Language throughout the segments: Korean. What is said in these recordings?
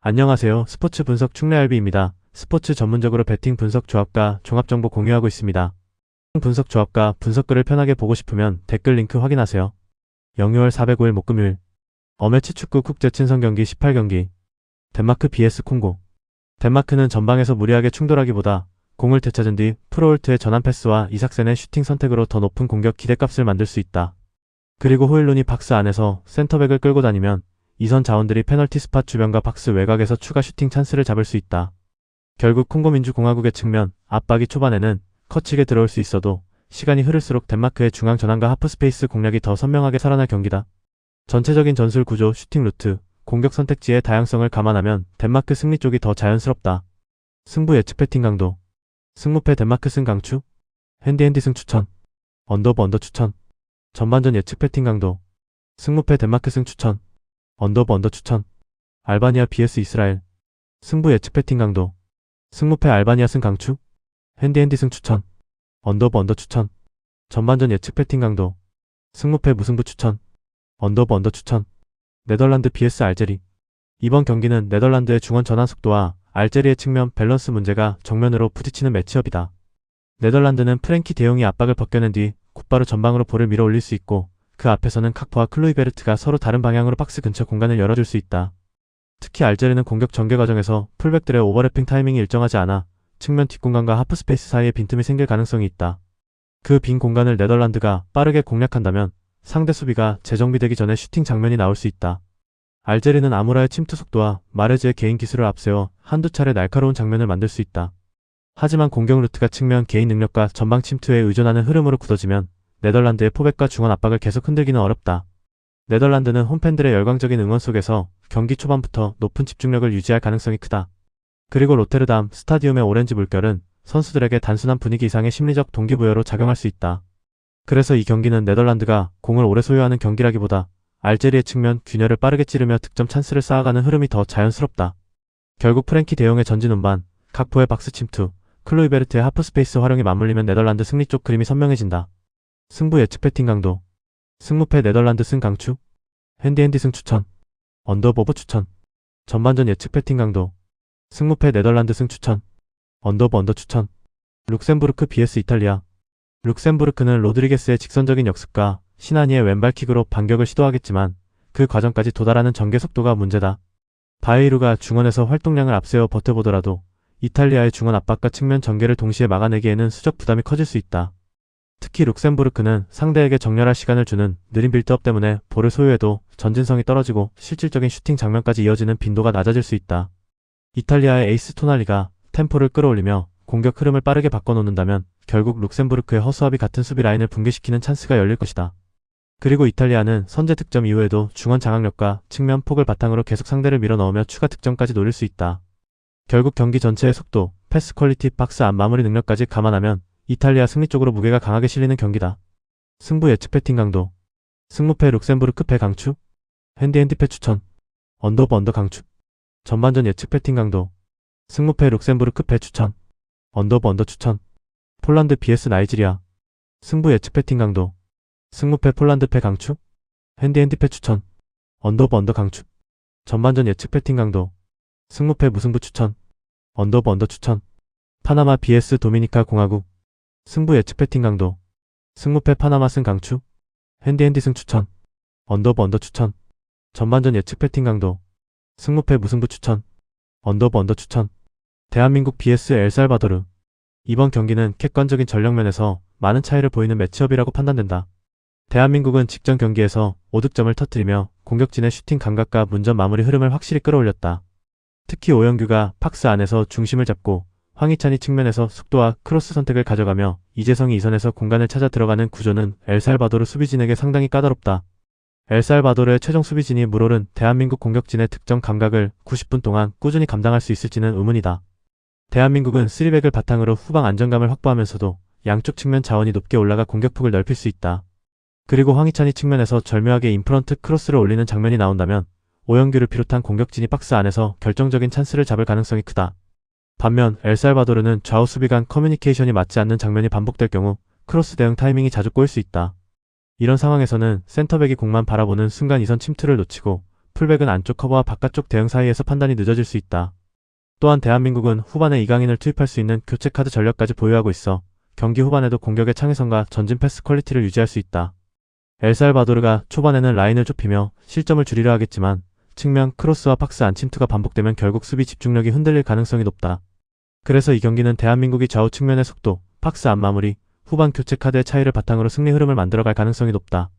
안녕하세요. 스포츠 분석 충래알비입니다. 스포츠 전문적으로 배팅 분석 조합과 종합정보 공유하고 있습니다. 분석 조합과 분석글을 편하게 보고 싶으면 댓글 링크 확인하세요. 영유월 405일 목금요일 어매치 축구 국제친선 경기 18경기 덴마크 vs 콩고. 덴마크는 전방에서 무리하게 충돌하기보다 공을 되찾은 뒤 프로홀트의 전환 패스와 이삭센의 슈팅 선택으로 더 높은 공격 기대값을 만들 수 있다. 그리고 호일룬이 박스 안에서 센터백을 끌고 다니면 이선 자원들이 페널티 스팟 주변과 박스 외곽에서 추가 슈팅 찬스를 잡을 수 있다. 결국 콩고민주공화국의 측면 압박이 초반에는 커치게 들어올 수 있어도 시간이 흐를수록 덴마크의 중앙 전환과 하프 스페이스 공략이 더 선명하게 살아날 경기다. 전체적인 전술 구조, 슈팅 루트, 공격 선택지의 다양성을 감안하면 덴마크 승리 쪽이 더 자연스럽다. 승부 예측 배팅 강도. 승무패 덴마크 승 강추. 핸디 승 추천. 언더 추천. 전반전 예측 배팅 강도. 승무패 덴마크 승 추천. 언더 추천. 알바니아 vs 이스라엘. 승부 예측 배팅 강도. 승무패 알바니아 승 강추. 핸디 승 추천. 언더 추천. 전반전 예측 배팅 강도. 승무패 무승부 추천. 언더 추천. 네덜란드 vs 알제리. 이번 경기는 네덜란드의 중원 전환 속도와 알제리의 측면 밸런스 문제가 정면으로 부딪히는 매치업이다. 네덜란드는 프랭키 대용이 압박을 벗겨낸 뒤 곧바로 전방으로 볼을 밀어 올릴 수 있고, 그 앞에서는 칵포와 클로이베르트가 서로 다른 방향으로 박스 근처 공간을 열어줄 수 있다. 특히 알제리는 공격 전개 과정에서 풀백들의 오버래핑 타이밍이 일정하지 않아 측면 뒷공간과 하프 스페이스 사이에 빈틈이 생길 가능성이 있다. 그 빈 공간을 네덜란드가 빠르게 공략한다면 상대 수비가 재정비되기 전에 슈팅 장면이 나올 수 있다. 알제리는 아무라의 침투 속도와 마레즈의 개인 기술을 앞세워 한두 차례 날카로운 장면을 만들 수 있다. 하지만 공격 루트가 측면 개인 능력과 전방 침투에 의존하는 흐름으로 굳어지면 네덜란드의 포백과 중원 압박을 계속 흔들기는 어렵다. 네덜란드는 홈팬들의 열광적인 응원 속에서 경기 초반부터 높은 집중력을 유지할 가능성이 크다. 그리고 로테르담 스타디움의 오렌지 물결은 선수들에게 단순한 분위기 이상의 심리적 동기부여로 작용할 수 있다. 그래서 이 경기는 네덜란드가 공을 오래 소유하는 경기라기보다 알제리의 측면 균열을 빠르게 찌르며 득점 찬스를 쌓아가는 흐름이 더 자연스럽다. 결국 프랭키 대용의 전진 운반, 각포의 박스 침투, 클로이베르트의 하프 스페이스 활용이 맞물리면 네덜란드 승리 쪽 그림이 선명해진다. 승부 예측 배팅 강도. 승무패 네덜란드 승 강추. 핸디 승 추천. 언더버버 추천. 전반전 예측 배팅 강도. 승무패 네덜란드 승 추천. 언더 추천. 룩셈부르크 vs 이탈리아. 룩셈부르크는 로드리게스의 직선적인 역습과 시나니의 왼발킥으로 반격을 시도하겠지만 그 과정까지 도달하는 전개 속도가 문제다. 바에이루가 중원에서 활동량을 앞세워 버텨보더라도 이탈리아의 중원 압박과 측면 전개를 동시에 막아내기에는 수적 부담이 커질 수 있다. 특히 룩셈부르크는 상대에게 정렬할 시간을 주는 느린 빌드업 때문에 볼을 소유해도 전진성이 떨어지고 실질적인 슈팅 장면까지 이어지는 빈도가 낮아질 수 있다. 이탈리아의 에이스 토날리가 템포를 끌어올리며 공격 흐름을 빠르게 바꿔놓는다면 결국 룩셈부르크의 허수아비 같은 수비 라인을 붕괴시키는 찬스가 열릴 것이다. 그리고 이탈리아는 선제 득점 이후에도 중원 장악력과 측면 폭을 바탕으로 계속 상대를 밀어넣으며 추가 득점까지 노릴 수 있다. 결국 경기 전체의 속도, 패스 퀄리티, 박스 안 마무리 능력까지 감안하면 이탈리아 승리 쪽으로 무게가 강하게 실리는 경기다. 승부 예측 배팅 강도. 승무패 룩셈부르크 패 강추. 핸디 패 추천. 언더 강추. 전반전 예측 배팅 강도. 승무패 룩셈부르크 패 추천. 언더 추천. 폴란드 vs 나이지리아. 승부 예측 배팅 강도. 승무패 폴란드 패 강추. 핸디 패 추천. 언더 강추. 전반전 예측 배팅 강도. 승무패 무승부 추천. 언더 추천. 파나마 vs 도미니카 공화국. 승부 예측 배팅 강도. 승무패 파나마 승 강추. 핸디 승 추천. 언더 추천. 전반전 예측 배팅 강도. 승무패 무승부 추천. 언더 추천. 대한민국 vs 엘살바도르. 이번 경기는 객관적인 전력면에서 많은 차이를 보이는 매치업이라고 판단된다. 대한민국은 직전 경기에서 5득점을 터뜨리며 공격진의 슈팅 감각과 문전 마무리 흐름을 확실히 끌어올렸다. 특히 오영규가 박스 안에서 중심을 잡고 황희찬이 측면에서 속도와 크로스 선택을 가져가며 이재성이 이선에서 공간을 찾아 들어가는 구조는 엘살바도르 수비진에게 상당히 까다롭다. 엘살바도르의 최종 수비진이 물오른 대한민국 공격진의 득점 감각을 90분 동안 꾸준히 감당할 수 있을지는 의문이다. 대한민국은 3백을 바탕으로 후방 안정감을 확보하면서도 양쪽 측면 자원이 높게 올라가 공격폭을 넓힐 수 있다. 그리고 황희찬이 측면에서 절묘하게 인프런트 크로스를 올리는 장면이 나온다면 오영규를 비롯한 공격진이 박스 안에서 결정적인 찬스를 잡을 가능성이 크다. 반면 엘살바도르는 좌우 수비 간 커뮤니케이션이 맞지 않는 장면이 반복될 경우 크로스 대응 타이밍이 자주 꼬일 수 있다. 이런 상황에서는 센터백이 공만 바라보는 순간 이선 침투를 놓치고 풀백은 안쪽 커버와 바깥쪽 대응 사이에서 판단이 늦어질 수 있다. 또한 대한민국은 후반에 이강인을 투입할 수 있는 교체 카드 전력까지 보유하고 있어 경기 후반에도 공격의 창의성과 전진 패스 퀄리티를 유지할 수 있다. 엘살바도르가 초반에는 라인을 좁히며 실점을 줄이려 하겠지만 측면 크로스와 박스 안 침투가 반복되면 결국 수비 집중력이 흔들릴 가능성이 높다. 그래서 이 경기는 대한민국이 좌우 측면의 속도, 박스 안 마무리, 후반 교체 카드의 차이를 바탕으로 승리 흐름을 만들어갈 가능성이 높다.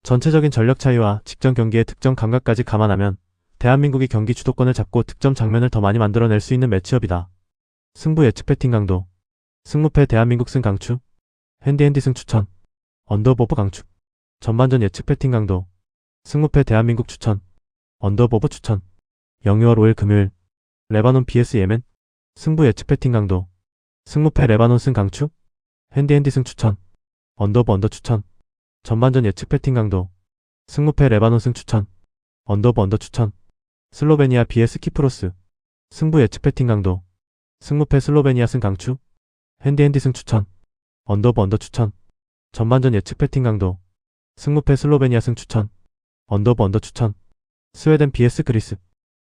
전체적인 전력 차이와 직전 경기의 득점 감각까지 감안하면 대한민국이 경기 주도권을 잡고 득점 장면을 더 많이 만들어낼 수 있는 매치업이다. 승부 예측 배팅 강도. 승무패 대한민국 승 강추. 핸디핸디 승 추천. 언더버브 강추. 전반전 예측 배팅 강도. 승무패 대한민국 추천. 언더버브 추천. 0-6월 5일 금요일. 레바논 vs 예멘. 승부 예측 배팅 강도. 승무패 레바논 승 강추. 핸디핸디 승 추천. 언더버 언더 추천. 전반전 예측 배팅 강도. 승무패 레바논 승 추천. 언더버 언더 추천. 슬로베니아 vs 키프로스. 승부 예측 배팅 강도. 승무패 슬로베니아 승 강추. 핸디핸디 승 추천. 언더버 언더 추천. 전반전 예측 배팅 강도. 승무패 슬로베니아 승 추천. 언더버 언더 추천. 스웨덴 vs 그리스.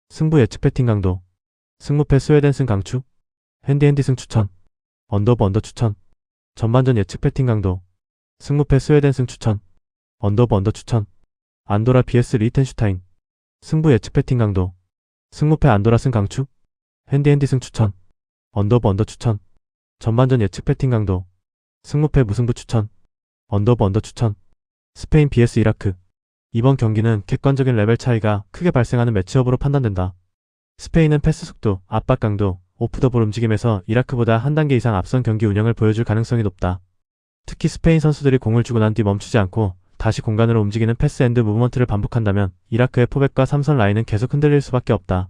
승부 예측 배팅 강도. 승무패 스웨덴 승 강추. 핸디핸디 승 추천. 언더버 언더 추천. 전반전 예측 배팅 강도. 승무패 스웨덴 승 추천. 언더버 언더 추천. 안도라 vs 리텐슈타인. 승부 예측 배팅 강도. 승무패 안도라 승 강추. 핸디핸디 승 추천. 언더버 언더 추천. 전반전 예측 배팅 강도. 승무패 무승부 추천. 언더버 언더 추천. 스페인 vs 이라크. 이번 경기는 객관적인 레벨 차이가 크게 발생하는 매치업으로 판단된다. 스페인은 패스 속도, 압박 강도, 오프 더 볼 움직임에서 이라크보다 한 단계 이상 앞선 경기 운영을 보여줄 가능성이 높다. 특히 스페인 선수들이 공을 주고 난 뒤 멈추지 않고 다시 공간으로 움직이는 패스 앤드 무브먼트를 반복한다면 이라크의 포백과 3선 라인은 계속 흔들릴 수밖에 없다.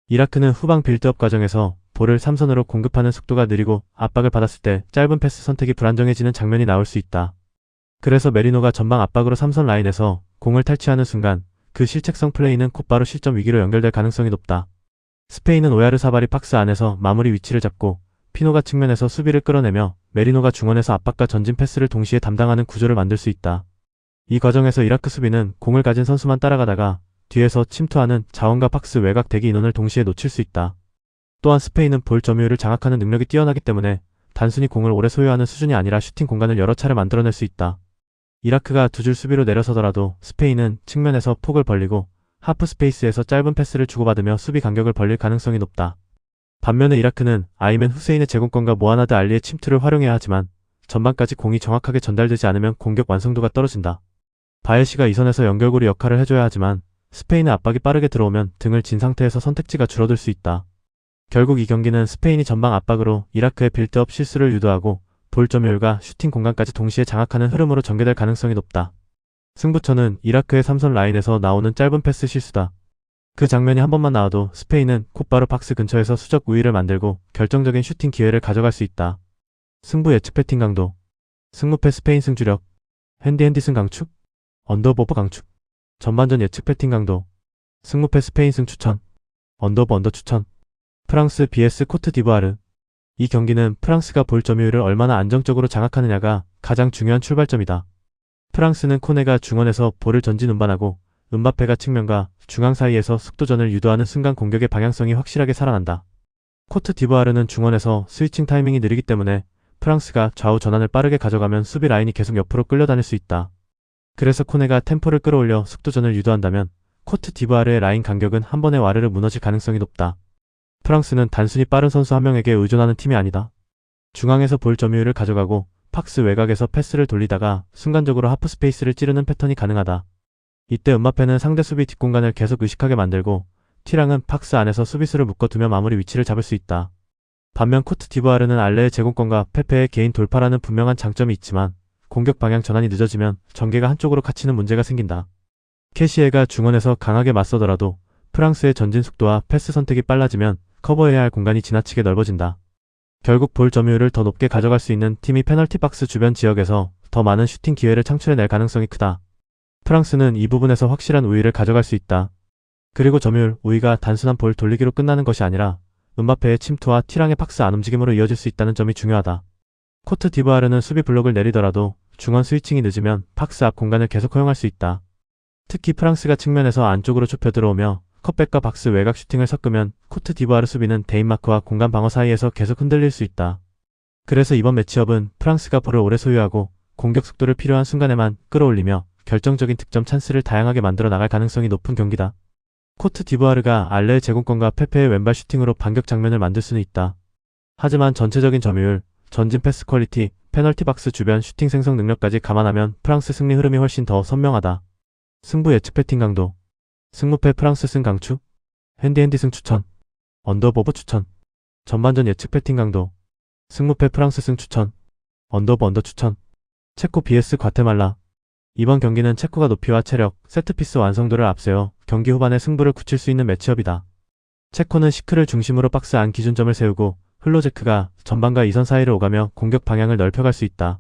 이라크는 후방 빌드업 과정에서 볼을 3선으로 공급하는 속도가 느리고 압박을 받았을 때 짧은 패스 선택이 불안정해지는 장면이 나올 수 있다. 그래서 메리노가 전방 압박으로 3선 라인에서 공을 탈취하는 순간 그 실책성 플레이는 곧바로 실점 위기로 연결될 가능성이 높다. 스페인은 오야르사발이 박스 안에서 마무리 위치를 잡고 피노가 측면에서 수비를 끌어내며 메리노가 중원에서 압박과 전진 패스를 동시에 담당하는 구조를 만들 수 있다. 이 과정에서 이라크 수비는 공을 가진 선수만 따라가다가 뒤에서 침투하는 자원과 박스 외곽 대기 인원을 동시에 놓칠 수 있다. 또한 스페인은 볼 점유율을 장악하는 능력이 뛰어나기 때문에 단순히 공을 오래 소유하는 수준이 아니라 슈팅 공간을 여러 차례 만들어낼 수 있다. 이라크가 두 줄 수비로 내려서더라도 스페인은 측면에서 폭을 벌리고 하프 스페이스에서 짧은 패스를 주고받으며 수비 간격을 벌릴 가능성이 높다. 반면에 이라크는 아이맨 후세인의 제공권과 모하나드 알리의 침투를 활용해야 하지만 전반까지 공이 정확하게 전달되지 않으면 공격 완성도가 떨어진다. 바예시가 이 선에서 연결고리 역할을 해줘야 하지만 스페인의 압박이 빠르게 들어오면 등을 진 상태에서 선택지가 줄어들 수 있다. 결국 이 경기는 스페인이 전방 압박으로 이라크의 빌드업 실수를 유도하고 볼 점유율과 슈팅 공간까지 동시에 장악하는 흐름으로 전개될 가능성이 높다. 승부처는 이라크의 3선 라인에서 나오는 짧은 패스 실수다. 그 장면이 한 번만 나와도 스페인은 곧바로 박스 근처에서 수적 우위를 만들고 결정적인 슈팅 기회를 가져갈 수 있다. 승부 예측 배팅 강도. 승무패 스페인 승주력. 핸디핸디 승 강축. 언더버버 강축. 전반전 예측 배팅 강도. 승무패 스페인 승 추천. 언더버 언더 추천. 프랑스 vs 코트 디부아르. 이 경기는 프랑스가 볼 점유율을 얼마나 안정적으로 장악하느냐가 가장 중요한 출발점이다. 프랑스는 코네가 중원에서 볼을 전진 운반하고 음바페가 측면과 중앙 사이에서 속도전을 유도하는 순간 공격의 방향성이 확실하게 살아난다. 코트 디부아르는 중원에서 스위칭 타이밍이 느리기 때문에 프랑스가 좌우 전환을 빠르게 가져가면 수비 라인이 계속 옆으로 끌려다닐 수 있다. 그래서 코네가 템포를 끌어올려 속도전을 유도한다면 코트 디부아르의 라인 간격은 한 번에 와르르 무너질 가능성이 높다. 프랑스는 단순히 빠른 선수 한 명에게 의존하는 팀이 아니다. 중앙에서 볼 점유율을 가져가고 박스 외곽에서 패스를 돌리다가 순간적으로 하프 스페이스를 찌르는 패턴이 가능하다. 이때 음바페는 상대 수비 뒷공간을 계속 의식하게 만들고 티랑은 박스 안에서 수비수를 묶어두며 마무리 위치를 잡을 수 있다. 반면 코트 디부아르는 알레의 제공권과 페페의 개인 돌파라는 분명한 장점이 있지만 공격 방향 전환이 늦어지면 전개가 한쪽으로 갇히는 문제가 생긴다. 캐시에가 중원에서 강하게 맞서더라도 프랑스의 전진 속도와 패스 선택이 빨라지면 커버해야 할 공간이 지나치게 넓어진다. 결국 볼 점유율을 더 높게 가져갈 수 있는 팀이 페널티 박스 주변 지역에서 더 많은 슈팅 기회를 창출해낼 가능성이 크다. 프랑스는 이 부분에서 확실한 우위를 가져갈 수 있다. 그리고 점유율 우위가 단순한 볼 돌리기로 끝나는 것이 아니라 음바페의 침투와 티랑의 박스 안 움직임으로 이어질 수 있다는 점이 중요하다. 코트 디부아르는 수비 블록을 내리더라도 중원 스위칭이 늦으면 박스 앞 공간을 계속 허용할 수 있다. 특히 프랑스가 측면에서 안쪽으로 좁혀 들어오며 컵백과 박스 외곽 슈팅을 섞으면 코트 디부아르 수비는 데인마크와 공간 방어 사이에서 계속 흔들릴 수 있다. 그래서 이번 매치업은 프랑스가 볼을 오래 소유하고 공격 속도를 필요한 순간에만 끌어올리며 결정적인 득점 찬스를 다양하게 만들어 나갈 가능성이 높은 경기다. 코트 디부아르가 알레의 제공권과 페페의 왼발 슈팅으로 반격 장면을 만들 수는 있다. 하지만 전체적인 점유율, 전진 패스 퀄리티, 페널티 박스 주변 슈팅 생성 능력까지 감안하면 프랑스 승리 흐름이 훨씬 더 선명하다. 승부 예측 배팅 강도. 승무패 프랑스 승 강추. 핸디핸디 승 추천. 언더오버 추천. 전반전 예측 배팅 강도. 승무패 프랑스 승 추천. 언더오버 언더 추천. 체코 vs 과테말라. 이번 경기는 체코가 높이와 체력, 세트피스 완성도를 앞세워 경기 후반에 승부를 굳힐 수 있는 매치업이다. 체코는 시크를 중심으로 박스 안 기준점을 세우고 흘로제크가 전방과 2선 사이를 오가며 공격 방향을 넓혀갈 수 있다.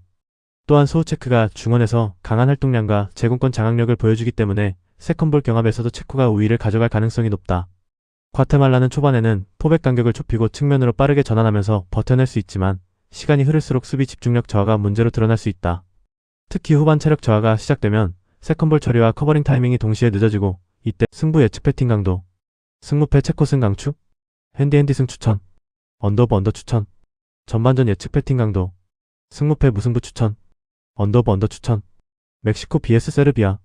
또한 소우체크가 중원에서 강한 활동량과 제공권 장악력을 보여주기 때문에 세컨볼 경합에서도 체코가 우위를 가져갈 가능성이 높다. 과테말라는 초반에는 포백 간격을 좁히고 측면으로 빠르게 전환하면서 버텨낼 수 있지만 시간이 흐를수록 수비 집중력 저하가 문제로 드러날 수 있다. 특히 후반 체력 저하가 시작되면 세컨볼 처리와 커버링 타이밍이 동시에 늦어지고 이때 승부 예측 배팅 강도. 승무패 체코 승 강추. 핸디핸디 승 추천. 언더오버 언더 추천. 전반전 예측 배팅 강도. 승무패 무승부 추천. 언더오버 언더 추천. 멕시코 vs 세르비아.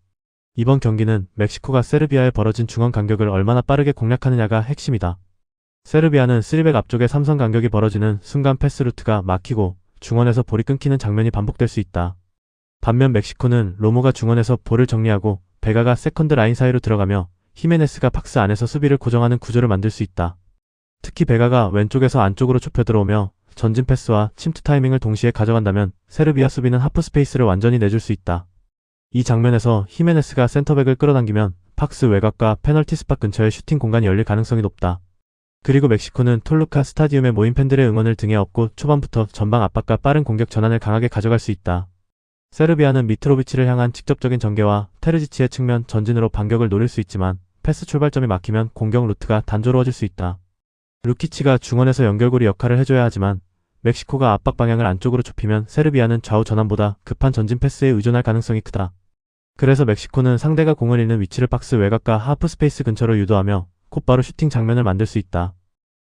이번 경기는 멕시코가 세르비아에 벌어진 중원 간격을 얼마나 빠르게 공략하느냐가 핵심이다. 세르비아는 3백 앞쪽에 3선 간격이 벌어지는 순간 패스 루트가 막히고 중원에서 볼이 끊기는 장면이 반복될 수 있다. 반면 멕시코는 로모가 중원에서 볼을 정리하고 베가가 세컨드 라인 사이로 들어가며 히메네스가 박스 안에서 수비를 고정하는 구조를 만들 수 있다. 특히 베가가 왼쪽에서 안쪽으로 좁혀 들어오며 전진 패스와 침투 타이밍을 동시에 가져간다면 세르비아 수비는 하프 스페이스를 완전히 내줄 수 있다. 이 장면에서 히메네스가 센터백을 끌어당기면 박스 외곽과 페널티 스팟 근처에 슈팅 공간이 열릴 가능성이 높다. 그리고 멕시코는 톨루카 스타디움에 모인 팬들의 응원을 등에 업고 초반부터 전방 압박과 빠른 공격 전환을 강하게 가져갈 수 있다. 세르비아는 미트로비치를 향한 직접적인 전개와 테르지치의 측면 전진으로 반격을 노릴 수 있지만 패스 출발점이 막히면 공격 루트가 단조로워질 수 있다. 루키치가 중원에서 연결고리 역할을 해줘야 하지만 멕시코가 압박 방향을 안쪽으로 좁히면 세르비아는 좌우 전환보다 급한 전진 패스에 의존할 가능성이 크다. 그래서 멕시코는 상대가 공을 잃는 위치를 박스 외곽과 하프 스페이스 근처로 유도하며 곧바로 슈팅 장면을 만들 수 있다.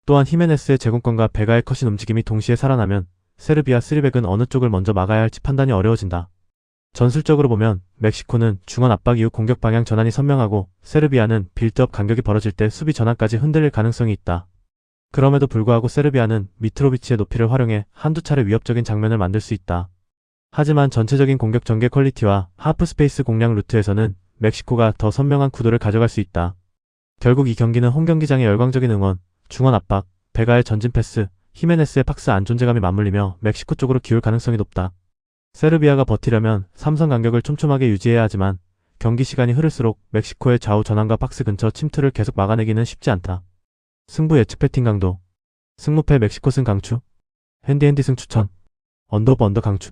또한 히메네스의 제공권과 베가의 컷인 움직임이 동시에 살아나면 세르비아 3백은 어느 쪽을 먼저 막아야 할지 판단이 어려워진다. 전술적으로 보면 멕시코는 중원 압박 이후 공격 방향 전환이 선명하고 세르비아는 빌드업 간격이 벌어질 때 수비 전환까지 흔들릴 가능성이 있다. 그럼에도 불구하고 세르비아는 미트로비치의 높이를 활용해 한두 차례 위협적인 장면을 만들 수 있다. 하지만 전체적인 공격 전개 퀄리티와 하프 스페이스 공략 루트에서는 멕시코가 더 선명한 구도를 가져갈 수 있다. 결국 이 경기는 홈경기장의 열광적인 응원, 중원 압박, 베가의 전진 패스, 히메네스의 박스 안 존재감이 맞물리며 멕시코 쪽으로 기울 가능성이 높다. 세르비아가 버티려면 3선 간격을 촘촘하게 유지해야 하지만 경기 시간이 흐를수록 멕시코의 좌우 전환과 박스 근처 침투를 계속 막아내기는 쉽지 않다. 승부 예측 배팅 강도. 승무패 멕시코 승 강추. 핸디핸디 승 추천. 언더오버 언더 강추.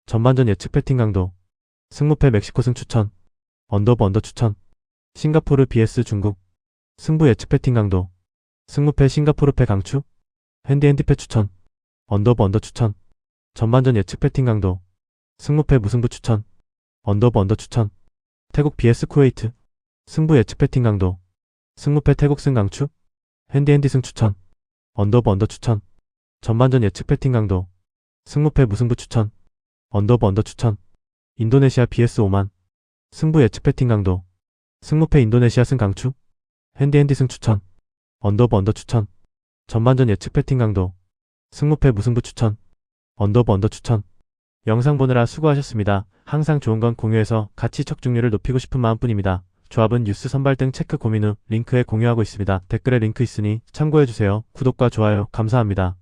전반전 예측 배팅 강도. 승무패 멕시코 승 추천. 언더오버 언더 추천. 싱가포르 vs 중국. 승부 예측 배팅 강도. 승무패 싱가포르 패 강추. 핸디핸디 패 추천. 언더오버 언더 추천. 전반전 예측 배팅 강도. 승무패 무승부 추천. 언더오버 언더 추천. 태국 vs 쿠웨이트. 승부 예측 배팅 강도. 승무패 태국 승 강추. 핸디핸디 승 추천. 언더오버 언더 추천. 전반전 예측 배팅 강도. 승무패 무승부 추천. 언더오버 언더 추천. 인도네시아 vs 오만. 승부 예측 배팅 강도. 승무패 인도네시아 승 강추. 핸디핸디 승 추천. 언더오버 언더 추천. 전반전 예측 배팅 강도. 승무패 무승부 추천. 언더오버 언더 추천. 영상 보느라 수고하셨습니다. 항상 좋은 건 공유해서 같이 척중률을 높이고 싶은 마음뿐입니다. 조합은 뉴스 선발 등 체크 고민 후 링크에 공유하고 있습니다. 댓글에 링크 있으니 참고해주세요. 구독과 좋아요 감사합니다.